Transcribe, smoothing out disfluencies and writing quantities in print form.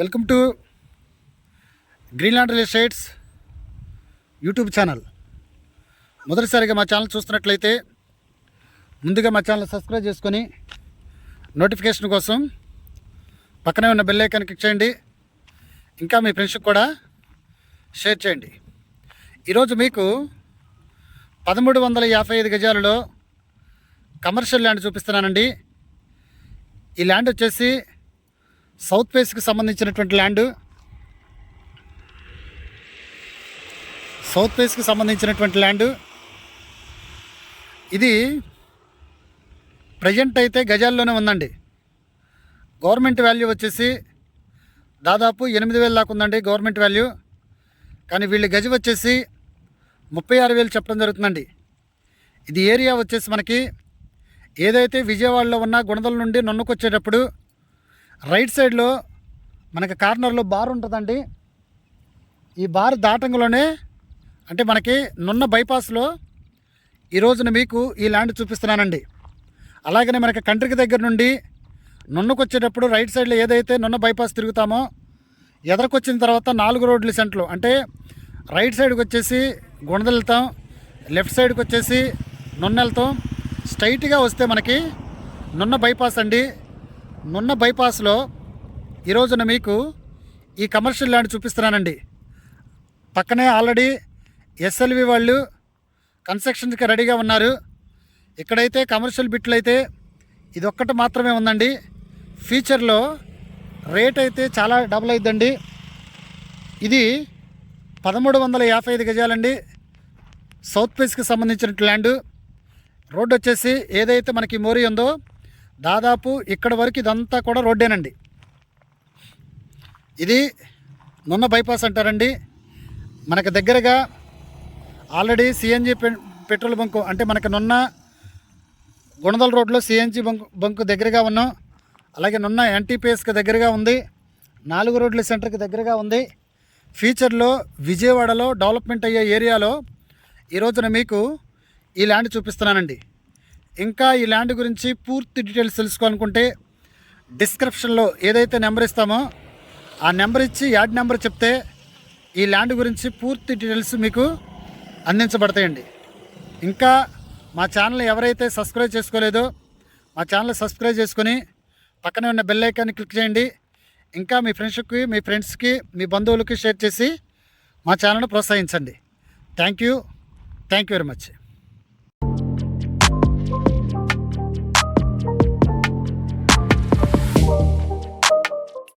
Welcome to Greenland real estates YouTube channel. మొదటిసారిగా మా channel చూస్తున్నట్లయితే ముందుగా మా ఛానల్ సబ్స్క్రైబ్ చేసుకొని నోటిఫికేషన్ కోసం పక్కనే ఉన్న బెల్ ఐకాన్ క్లిక్ చేయండి. ఇంకా మీ ఫ్రెండ్స్కి కూడా షేర్ చేయండి. ఈరోజు మీకు 1355 గజాలలో కమర్షియల్ ల్యాండ్ చూపిస్తున్నానండి. ఈ ల్యాండ్ వచ్చేసి సౌత్ ఫేస్కి సంబంధించినటువంటి ల్యాండ్. సౌత్ ఫేస్కి సంబంధించినటువంటి ల్యాండ్ ఇది ప్రజెంట్ అయితే గజాల్లోనే ఉందండి. గవర్నమెంట్ వాల్యూ వచ్చేసి దాదాపు 8,000 దాకా ఉందండి గవర్నమెంట్ వాల్యూ. కానీ వీళ్ళ గజం వచ్చేసి 36,000 చెప్పడం జరుగుతుందండి. ఇది ఏరియా వచ్చేసి మనకి ఏదైతే విజయవాడలో ఉన్న గుణదల నుండి నొన్నుకొచ్చేటప్పుడు రైట్ సైడ్లో మనకి కార్నర్లో బార్ ఉంటుందండి. ఈ బార్ దాటంలోనే అంటే మనకి నున్న బైపాస్లో ఈ రోజున మీకు ఈ ల్యాండ్ చూపిస్తున్నానండి. అలాగనే మనకి కంట్రీకి దగ్గర నుండి నున్నకొచ్చేటప్పుడు రైట్ సైడ్లో ఏదైతే నున్న బైపాస్ తిరుగుతామో ఎదరకొచ్చిన తర్వాత 4 రోడ్ల సెంటర్లు అంటే రైట్ సైడ్కి వచ్చేసి గుణదల వెళ్తాం, లెఫ్ట్ సైడ్కి వచ్చేసి నున్న వెళ్తాం. స్ట్రైట్గా వస్తే మనకి నున్న బైపాస్ అండి. నున్న బైపాస్లో ఈ రోజున మీకు ఈ కమర్షియల్ ల్యాండ్ చూపిస్తున్నానండి. పక్కనే ఆల్రెడీ ఎస్ఎల్వి వాళ్ళు కన్స్ట్రక్షన్కి రెడీగా ఉన్నారు. ఇక్కడైతే కమర్షియల్ బిట్లు అయితే ఇది ఒక్కటి మాత్రమే ఉందండి. ఫ్యూచర్లో రేట్ అయితే చాలా డబుల్ అవుతుందండి. ఇది 1355 గజాలండి. సౌత్ ఫేస్కి సంబంధించిన ల్యాండ్. రోడ్డు వచ్చేసి ఏదైతే మనకి మోరీ ఉందో దాదాపు ఇక్కడ వరకు ఇదంతా కూడా రోడ్డేనండి. ఇది నున్న బైపాస్ అంటారండి. మనకు దగ్గరగా ఆల్రెడీ సిఎన్జి పెట్రోల్ బంకు అంటే మనకు నున్న గుణదల రోడ్లో సిఎన్జి బంకు దగ్గరగా ఉన్నాం. అలాగే నున్న ఎన్టీపీఎస్కి దగ్గరగా ఉంది. 4 రోడ్ల సెంటర్కి దగ్గరగా ఉంది. ఫ్యూచర్లో విజయవాడలో డెవలప్మెంట్ అయ్యే ఏరియాలో ఈ రోజున మీకు ఈ ల్యాండ్ చూపిస్తున్నానండి. ఇంకా ఈ ల్యాండ్ గురించి పూర్తి డీటెయిల్స్ తెలుసుకోవాలనుకుంటే డిస్క్రిప్షన్లో ఏదైతే నెంబర్ ఇస్తామో ఆ నెంబర్ ఇచ్చి యాడ్ నెంబర్ చెప్తే ఈ ల్యాండ్ గురించి పూర్తి డీటెయిల్స్ మీకు అందించబడతాయండి. ఇంకా మా ఛానల్ ఎవరైతే సబ్స్క్రైబ్ చేసుకోలేదో మా ఛానల్ సబ్స్క్రైబ్ చేసుకొని పక్కనే ఉన్న బెల్ ఐకాన్ని క్లిక్ చేయండి. ఇంకా మీ ఫ్రెండ్స్కి మీ బంధువులకి షేర్ చేసి మా ఛానల్ని ప్రోత్సహించండి. Thank you very much.